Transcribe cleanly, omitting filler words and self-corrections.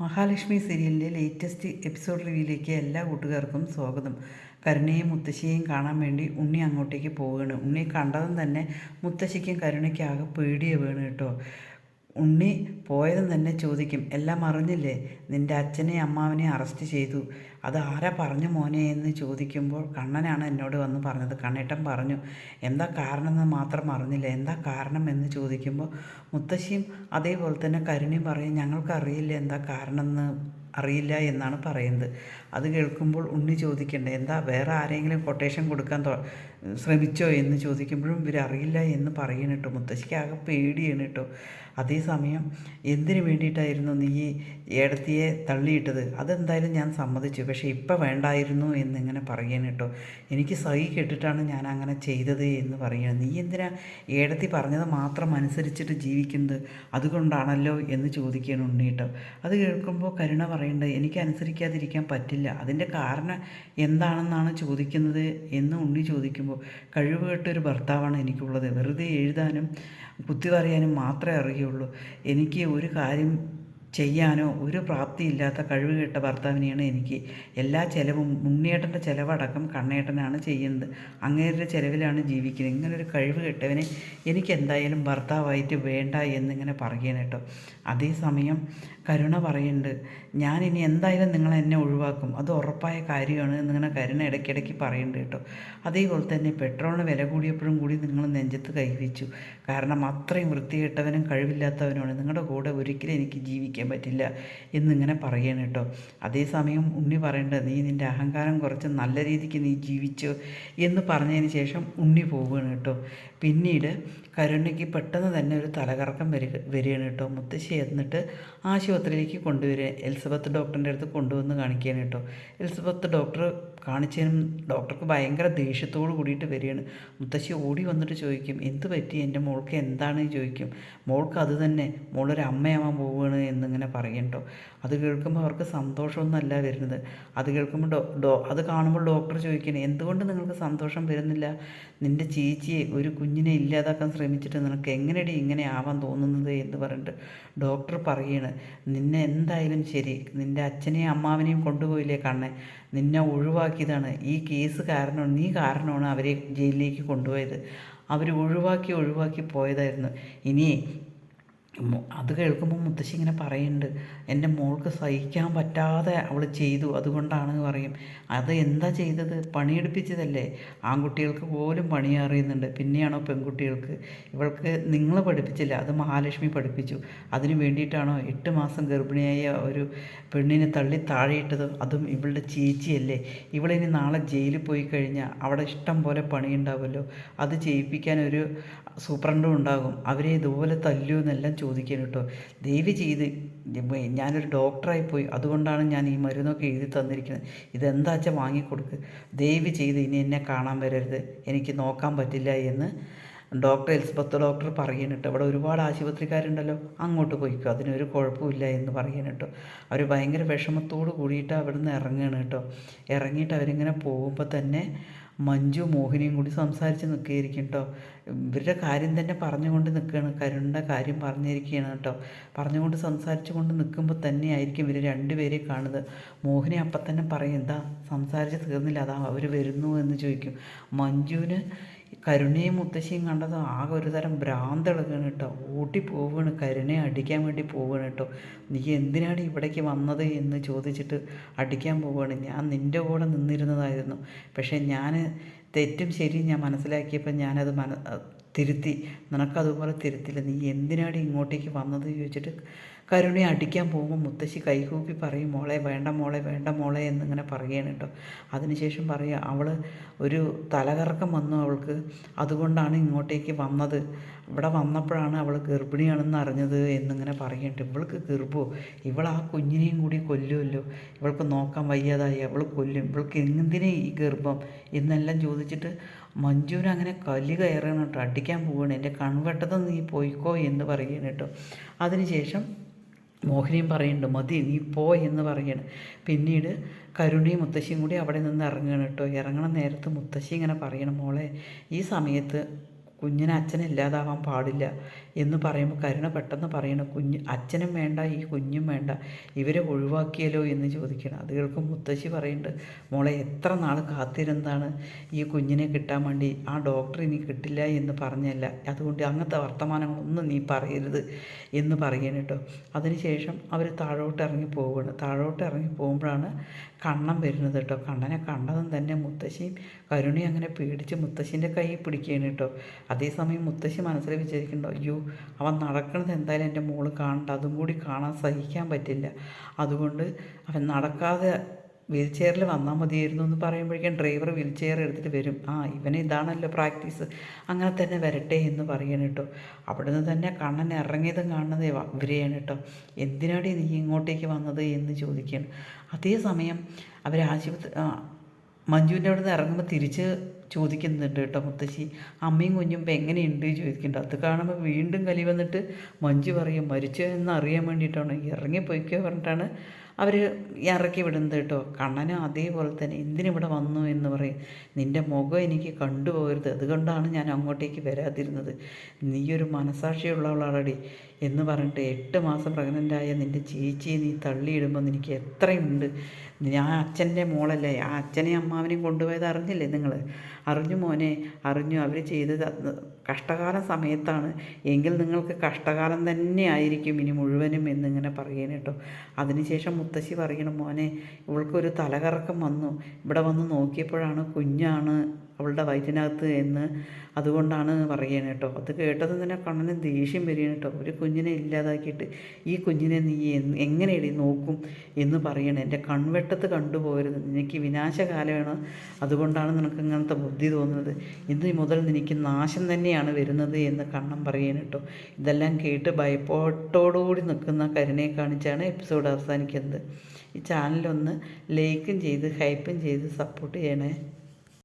മഹാലക്ഷ്മി സീരിയലിൻ്റെ latest episode റിവ്യൂയിലേക്ക് എല്ലാ കൂട്ടുകാർക്കും സ്വാഗതം. കരുണയെയും മുത്തശ്ശിയെയും കാണാൻ വേണ്ടി ഉണ്ണി അങ്ങോട്ടേക്ക് പോവുകയാണ്. ഉണ്ണിയെ കണ്ടതും തന്നെ മുത്തശ്ശിക്കും കരുണയ്ക്കും ആകെ പേടിയെ വീണ് കേട്ടോ. ഉണ്ണി പോയതും തന്നെ ചോദിക്കും, എല്ലാം അറിഞ്ഞില്ലേ? നിൻ്റെ അച്ഛനെയും അമ്മാവനെയും അറസ്റ്റ് ചെയ്തു. അത് ആരാ പറഞ്ഞു മോനെ എന്ന് ചോദിക്കുമ്പോൾ കണ്ണനാണ് എന്നോട് വന്ന് പറഞ്ഞത്. കണ്ണേട്ടൻ പറഞ്ഞു. എന്താ കാരണം എന്ന് മാത്രം അറിഞ്ഞില്ല, എന്താ കാരണം എന്ന് ചോദിക്കുമ്പോൾ മുത്തശ്ശിയും അതേപോലെ തന്നെ കരുണയും പറയും, ഞങ്ങൾക്കറിയില്ല എന്താ കാരണം എന്ന് അറിയില്ല എന്നാണ് പറയുന്നത്. അത് കേൾക്കുമ്പോൾ ഉണ്ണി ചോദിക്കണ്ടേ, എന്താ വേറെ ആരെങ്കിലും കൊട്ടേഷൻ കൊടുക്കാൻ ശ്രമിച്ചോ എന്ന് ചോദിക്കുമ്പോഴും ഇവരറിയില്ല എന്ന് പറയണം കേട്ടോ. മുത്തശ്ശിക്ക് ആകെ പേടിയാണ് കേട്ടോ. അതേസമയം എന്തിനു വേണ്ടിയിട്ടായിരുന്നു നീ ഏടത്തിയെ തള്ളിയിട്ടത്? അതെന്തായാലും ഞാൻ സമ്മതിച്ചു, പക്ഷേ ഇപ്പം വേണ്ടായിരുന്നു എന്നിങ്ങനെ പറയണം കേട്ടോ. എനിക്ക് സഹി കെട്ടിട്ടാണ് ഞാൻ അങ്ങനെ ചെയ്തത് എന്ന് പറയണം. നീ എന്തിനാ ഏടത്തി പറഞ്ഞത് മാത്രം അനുസരിച്ചിട്ട് ജീവിക്കുന്നത്? അതുകൊണ്ടാണല്ലോ എന്ന് ചോദിക്കണം ഉണ്ണി കേട്ടോ. അത് കേൾക്കുമ്പോൾ കരുണ പറയേണ്ടത്, എനിക്ക് അനുസരിക്കാതിരിക്കാൻ പറ്റില്ല, അതിൻ്റെ കാരണം എന്താണെന്നാണ് ചോദിക്കുന്നത് എന്ന് ഉണ്ണി ചോദിക്കുമ്പോൾ, കഴിവുകെട്ടൊരു ഭർത്താവാണ് എനിക്കുള്ളത്, വെറുതെ എഴുതാനും കുത്തി പറയാനും മാത്രമേ അറിയുള്ളൂ, എനിക്ക് ഒരു കാര്യം ചെയ്യാനോ ഒരു പ്രാപ്തിയില്ലാത്ത കഴിവുകെട്ട ഭർത്താവിനെയാണ് എനിക്ക്. എല്ലാ ചിലവും ഉണ്ണിയേട്ടൻ്റെ ചിലവടക്കം കണ്ണേട്ടനാണ് ചെയ്യുന്നത്, അങ്ങേരുടെ ചിലവിലാണ് ജീവിക്കുന്നത്. ഇങ്ങനൊരു കഴിവ് കെട്ടവനെ എനിക്ക് എന്തായാലും ഭർത്താവായിട്ട് വേണ്ട എന്നിങ്ങനെ പറയണം കേട്ടോ. അതേസമയം കരുണ പറയുന്നുണ്ട്, ഞാനിനി എന്തായാലും നിങ്ങളെന്നെ ഒഴിവാക്കും, അത് ഉറപ്പായ കാര്യമാണ് എന്നിങ്ങനെ കരുണ ഇടയ്ക്കിടയ്ക്ക് പറയുന്നുണ്ട് കേട്ടോ. അതേപോലെ തന്നെ പെട്രോളിന് വില കൂടിയപ്പോഴും കൂടി നിങ്ങൾ നെഞ്ചത്ത് കൈവച്ചു, കാരണം അത്രയും വൃത്തികെട്ടവനും കഴിവില്ലാത്തവനുമാണ്, നിങ്ങളുടെ കൂടെ ഒരിക്കലും എനിക്ക് ജീവിക്കാൻ പറ്റില്ല എന്നിങ്ങനെ പറയണം കേട്ടോ. അതേസമയം ഉണ്ണി പറയേണ്ടത്, നീ നിൻ്റെ അഹങ്കാരം കുറച്ച് നല്ല രീതിക്ക് നീ ജീവിച്ചോ എന്ന് പറഞ്ഞതിന് ശേഷം ഉണ്ണി പോവുകയാണ് കേട്ടോ. പിന്നീട് കരുണയ്ക്ക് പെട്ടെന്ന് തന്നെ ഒരു തലകറക്കം വരികയാണ് കേട്ടോ. മുത്തശ്ശി എന്നിട്ട് ആശുപത്രിയിലേക്ക് കൊണ്ടുവരിക, എലിസബത്ത് ഡോക്ടറിൻ്റെ അടുത്ത് കൊണ്ടുവന്ന് കാണിക്കുകയാണ് കേട്ടോ. എലിസബത്ത് ഡോക്ടർ കാണിച്ചതിനും ഡോക്ടർക്ക് ഭയങ്കര ദേഷ്യത്തോട് കൂടിയിട്ട് വരികയാണ്. മുത്തശ്ശി ഓടി വന്നിട്ട് ചോദിക്കും, എന്ത് പറ്റി എൻ്റെ മോൾക്ക് എന്താണെന്ന് ചോദിക്കും. മോൾക്ക് അത് തന്നെ, മോളൊരു അമ്മയാവാൻ പോവുകയാണ് എന്നിങ്ങനെ പറയും കേട്ടോ. അത് കേൾക്കുമ്പോൾ അവർക്ക് സന്തോഷമൊന്നുമല്ല വരുന്നത്. അത് കേൾക്കുമ്പോൾ അത് കാണുമ്പോൾ ഡോക്ടർ ചോദിക്കണേ, എന്തുകൊണ്ട് നിങ്ങൾക്ക് സന്തോഷം വരുന്നില്ല? നിൻ്റെ ചേച്ചിയെ ഒരു കുഞ്ഞിനെ ഇല്ലാതാക്കാൻ ശ്രമിച്ചിട്ട് നിനക്ക് എങ്ങനെയടി ഇങ്ങനെ ആവാൻ തോന്നുന്നത് എന്ന് പറഞ്ഞിട്ട് ഡോക്ടർ പറയാണ്, നിന്നെ എന്തായാലും ശരി, നിൻ്റെ അച്ഛനെയും അമ്മാവനെയും കൊണ്ടുപോയില്ലേ കണ്ണേ, നിന്നെ ഒഴിവാക്കിയതാണ്, ഈ കേസ് കാരണം നീ കാരണമാണ് അവരെ ജയിലിലേക്ക് കൊണ്ടുപോയത്, അവർ ഒഴിവാക്കി പോയതായിരുന്നു. ഇനി അത് കേൾക്കുമ്പോൾ മുത്തശ്ശി ഇങ്ങനെ പറയുന്നുണ്ട്, എൻ്റെ മോൾക്ക് സഹിക്കാൻ പറ്റാതെ അവൾ ചെയ്തു, അതുകൊണ്ടാണ് പറയും. അത് എന്താ ചെയ്തത്? പണിയെടുപ്പിച്ചതല്ലേ? ആൺകുട്ടികൾക്ക് പോലും പണി അറിയുന്നുണ്ട്, പിന്നെയാണോ പെൺകുട്ടികൾക്ക്? ഇവൾക്ക് നിങ്ങൾ പഠിപ്പിച്ചില്ല, അത് മഹാലക്ഷ്മി പഠിപ്പിച്ചു. അതിന് വേണ്ടിയിട്ടാണോ 8 മാസം ഗർഭിണിയായ ഒരു പെണ്ണിനെ തള്ളി താഴെയിട്ടത്? അതും ഇവളുടെ ചേച്ചിയല്ലേ? ഇവളിനി നാളെ ജയിലിൽ പോയി കഴിഞ്ഞാൽ അവിടെ ഇഷ്ടം പോലെ പണിയുണ്ടാവുമല്ലോ, അത് ചെയ്യിപ്പിക്കാൻ ഒരു സൂപ്രണ്ടും ഉണ്ടാകും, അവരെ ഇതുപോലെ തല്ലൂ എന്നെല്ലാം ചോദിക്കാൻ കേട്ടോ. ദയവ് ചെയ്ത്, ഞാനൊരു ഡോക്ടറായിപ്പോയി, അതുകൊണ്ടാണ് ഞാൻ ഈ മരുന്നൊക്കെ എഴുതി തന്നിരിക്കുന്നത്, ഇതെന്താ വെച്ചാൽ വാങ്ങിക്കൊടുക്ക്, ദയവ് ചെയ്ത് ഇനി എന്നെ കാണാൻ വരരുത്, എനിക്ക് നോക്കാൻ പറ്റില്ല എന്ന് ഡോക്ടർ എലിസബത്ത് ഡോക്ടർ പറയണം കേട്ടോ. അവിടെ ഒരുപാട് ആശുപത്രിക്കാരുണ്ടല്ലോ, അങ്ങോട്ട് പോയിക്കോ, അതിനൊരു കുഴപ്പമില്ല എന്ന് പറയണം കേട്ടോ. അവർ ഭയങ്കര വിഷമത്തോട് കൂടിയിട്ട് അവിടെ നിന്ന് ഇറങ്ങുകയാണ് കേട്ടോ. ഇറങ്ങിയിട്ട് അവരിങ്ങനെ പോകുമ്പോൾ തന്നെ മഞ്ജു മോഹിനിയും കൂടി സംസാരിച്ച് നിൽക്കുകയായിരിക്കും കേട്ടോ. ഇവരുടെ കാര്യം തന്നെ പറഞ്ഞുകൊണ്ട് നിൽക്കുകയാണ്, കരുണയുടെ കാര്യം പറഞ്ഞിരിക്കുകയാണ് കേട്ടോ. പറഞ്ഞുകൊണ്ട് സംസാരിച്ചു കൊണ്ട് നിൽക്കുമ്പോൾ തന്നെ ആയിരിക്കും ഇവർ രണ്ടുപേരെ കാണുന്നത്. മോഹിനി അപ്പം തന്നെ പറയും, എന്താ സംസാരിച്ച് തീർന്നില്ല, അതാ അവർ വരുന്നു എന്ന് ചോദിക്കും. മഞ്ജുവിന് കരുണയും മുത്തശ്ശിയും കണ്ടത് ആകെ ഒരു തരം ഭ്രാന്തിളകാണ് കേട്ടോ. ഓട്ടിപ്പോവുകയാണ്, കരുണയെ അടിക്കാൻ വേണ്ടി പോവുകയാണ് കേട്ടോ. നീ എന്തിനാണ് ഇവിടേക്ക് വന്നത് എന്ന് ചോദിച്ചിട്ട് അടിക്കാൻ പോവുകയാണ്. ഞാൻ നിൻ്റെ കൂടെ നിന്നിരുന്നതായിരുന്നു, പക്ഷേ ഞാൻ തെറ്റും ശരിയും ഞാൻ മനസ്സിലാക്കിയപ്പോൾ ഞാനത് തിരുത്തി, നിനക്കതുപോലെ തിരുത്തില്ല, നീ എന്തിനാണ് ഇങ്ങോട്ടേക്ക് വന്നത് ചോദിച്ചിട്ട് കരുണയെ അടിക്കാൻ പോകുമ്പോൾ മുത്തശ്ശി കൈകൂപ്പി പറയും, മോളെ വേണ്ട മോളെ വേണ്ട മോളെ എന്നിങ്ങനെ പറയുകയാണ് കേട്ടോ. അതിനുശേഷം പറയുക, അവൾ ഒരു തലകറക്കം വന്നു അവൾക്ക്, അതുകൊണ്ടാണ് ഇങ്ങോട്ടേക്ക് വന്നത്, ഇവിടെ വന്നപ്പോഴാണ് അവൾ ഗർഭിണിയാണെന്ന് അറിഞ്ഞത് എന്നിങ്ങനെ പറയുന്നുണ്ട്. ഇവൾക്ക് ഗർഭമോ? ഇവൾ ആ കുഞ്ഞിനെയും കൂടി കൊല്ലുമല്ലോ, ഇവൾക്ക് നോക്കാൻ വയ്യാതായി അവൾ കൊല്ലും, ഇവൾക്ക് എന്തിനേ ഈ ഗർഭം എന്നെല്ലാം ചോദിച്ചിട്ട് മഞ്ജുവിന് അങ്ങനെ കല്ല് കയറണം കേട്ടോ, അടിക്കാൻ പോവുകയാണ്. എൻ്റെ കൺവെട്ടത്ത് നീ പോയിക്കോ എന്ന് പറയുകയാണ് കേട്ടോ. അതിനുശേഷം മോഹിനിയും പറയുന്നുണ്ട്, മതി നീ പോ എന്ന് പറയാണ്. പിന്നീട് കരുണയും മുത്തശ്ശിയും കൂടി അവിടെ നിന്ന് ഇറങ്ങുകയാണ് കേട്ടോ. ഇറങ്ങണ നേരത്ത് മുത്തശ്ശി ഇങ്ങനെ പറയണം, മോളെ ഈ സമയത്ത് കുഞ്ഞിന് അച്ഛനില്ലാതാവാൻ പാടില്ല എന്ന് പറയുമ്പോൾ കരുണ പെട്ടെന്ന് പറയണം, അച്ഛനും വേണ്ട ഈ കുഞ്ഞും വേണ്ട, ഇവരെ ഒഴിവാക്കിയല്ലോ എന്ന് ചോദിക്കണം. അത് കേൾക്കും മുത്തശ്ശി പറയുന്നുണ്ട്, മോളെ എത്ര നാൾ കാത്തിരുന്നാണ് ഈ കുഞ്ഞിനെ കിട്ടാൻ വേണ്ടി, ആ ഡോക്ടർ ഇനി കിട്ടില്ല എന്ന് പറഞ്ഞല്ല, അതുകൊണ്ട് അങ്ങനത്തെ വർത്തമാനങ്ങളൊന്നും നീ പറയരുത് എന്ന് പറയണം കേട്ടോ. അതിനുശേഷം അവർ താഴോട്ട് ഇറങ്ങി പോവുകയാണ്. താഴോട്ട് ഇറങ്ങി പോകുമ്പോഴാണ് കണ്ണൻ വരുന്നത് കേട്ടോ. കണ്ണനെ കണ്ടതും തന്നെ മുത്തശ്ശിയും കരുണയും അങ്ങനെ പേടിച്ച് മുത്തശ്ശിൻ്റെ കൈ പിടിക്കുകയാണ് കേട്ടോ. അതേസമയം മുത്തശ്ശി മനസ്സിൽ വിചാരിക്കുന്നുണ്ടോ, അയ്യോ അവൻ നടക്കുന്നത് എന്തായാലും എൻ്റെ മോള് കാണണ്ട, അതും കൂടി കാണാൻ സഹിക്കാൻ പറ്റില്ല, അതുകൊണ്ട് അവൻ നടക്കാതെ വീൽ ചെയറിൽ വന്നാൽ മതിയായിരുന്നു എന്ന് പറയുമ്പോഴേക്കും ഡ്രൈവർ വീൽ ചെയർ എടുത്തിട്ട് വരും. ഇവന് ഇതാണല്ലോ പ്രാക്ടീസ്, അങ്ങനെ തന്നെ വരട്ടെ എന്ന് പറയണം കേട്ടോ. അവിടെ നിന്ന് തന്നെ കണ്ണൻ ഇറങ്ങിയതും കാണുന്നത് ഇവരെയാണ് കേട്ടോ. എന്തിനാടി നീ ഇങ്ങോട്ടേക്ക് വന്നത് എന്ന് ചോദിക്കുകയാണ്. അതേസമയം അവർ മഞ്ജുവിൻ്റെ അവിടെ നിന്ന് ഇറങ്ങുമ്പോൾ തിരിച്ച് ചോദിക്കുന്നുണ്ട് കേട്ടോ മുത്തശ്ശി, അമ്മയും കുഞ്ഞും ഇപ്പം എങ്ങനെയുണ്ട് ചോദിക്കുന്നുണ്ട്. അത് കാണുമ്പോൾ വീണ്ടും കലി വന്നിട്ട് മഞ്ജു പറയും, മരിച്ചോ എന്ന് അറിയാൻ വേണ്ടിയിട്ടാണ് ഇറങ്ങിപ്പോയിക്കോ പറഞ്ഞിട്ടാണ് അവർ ഇറക്കി വിടുന്നത് കേട്ടോ. കണ്ണനും അതേപോലെ തന്നെ എന്തിനിവിടെ വന്നു എന്ന് പറയും, നിൻ്റെ മുഖം എനിക്ക് കണ്ടുപോകരുത്, അതുകൊണ്ടാണ് ഞാൻ അങ്ങോട്ടേക്ക് വരാതിരുന്നത്, നീയൊരു മനസാക്ഷിയുള്ളവളാടി എന്ന് പറഞ്ഞിട്ട് 8 മാസം പ്രഗ്നൻ്റായ നിൻ്റെ ചേച്ചിയെ നീ തള്ളിയിടുമ്പോൾ നിനക്ക് എത്രയുണ്ട്, ഞാൻ അച്ഛൻ്റെ മോളല്ലേ, ആ അച്ഛനെയും അമ്മാവനെയും കൊണ്ടുപോയത് അറിഞ്ഞില്ലേ നിങ്ങൾ, അറിഞ്ഞു മോനെ അറിഞ്ഞു, അവർ ചെയ്തത് കഷ്ടകാലം സമയത്താണ്, എങ്കിൽ നിങ്ങൾക്ക് കഷ്ടകാലം തന്നെ ആയിരിക്കും ഇനി മുഴുവനും എന്നിങ്ങനെ പറയണം കേട്ടോ. അതിനുശേഷം മുത്തശ്ശി പറയണം, മോനെ ഇവൾക്കൊരു തലകറക്കം വന്നു, ഇവിടെ വന്ന് നോക്കിയപ്പോഴാണ് കുഞ്ഞാണ് അവളുടെ വയറ്റിനകത്ത് എന്ന്, അതുകൊണ്ടാണ് പറയണം കേട്ടോ. അത് കേട്ടതും തന്നെ കണ്ണന് ദേഷ്യം വരികയാണ് കേട്ടോ. ഒരു കുഞ്ഞിനെ ഇല്ലാതാക്കിയിട്ട് ഈ കുഞ്ഞിനെ നീ എങ്ങനെയടി നോക്കും എന്ന് പറയണം. എൻ്റെ കൺവെട്ടത്ത് കണ്ടുപോകരുത്, നിനക്ക് വിനാശകാലമാണ്, അതുകൊണ്ടാണ് നിനക്ക് ഇങ്ങനത്തെ ബുദ്ധി തോന്നുന്നത്, ഇന്ന് മുതൽ നിനക്ക് നാശം തന്നെയാണ് വരുന്നത് എന്ന് കണ്ണൻ പറയണം കേട്ടോ. ഇതെല്ലാം കേട്ട് ഭയപ്പാട്ടോടുകൂടി നിൽക്കുന്ന കരുണയെ കാണിച്ചാണ് എപ്പിസോഡ് അവസാനിക്കുന്നത്. ഈ ചാനലൊന്ന് ലൈക്കും ചെയ്ത് ഹൈപ്പും ചെയ്ത് സപ്പോർട്ട് ചെയ്യണേ.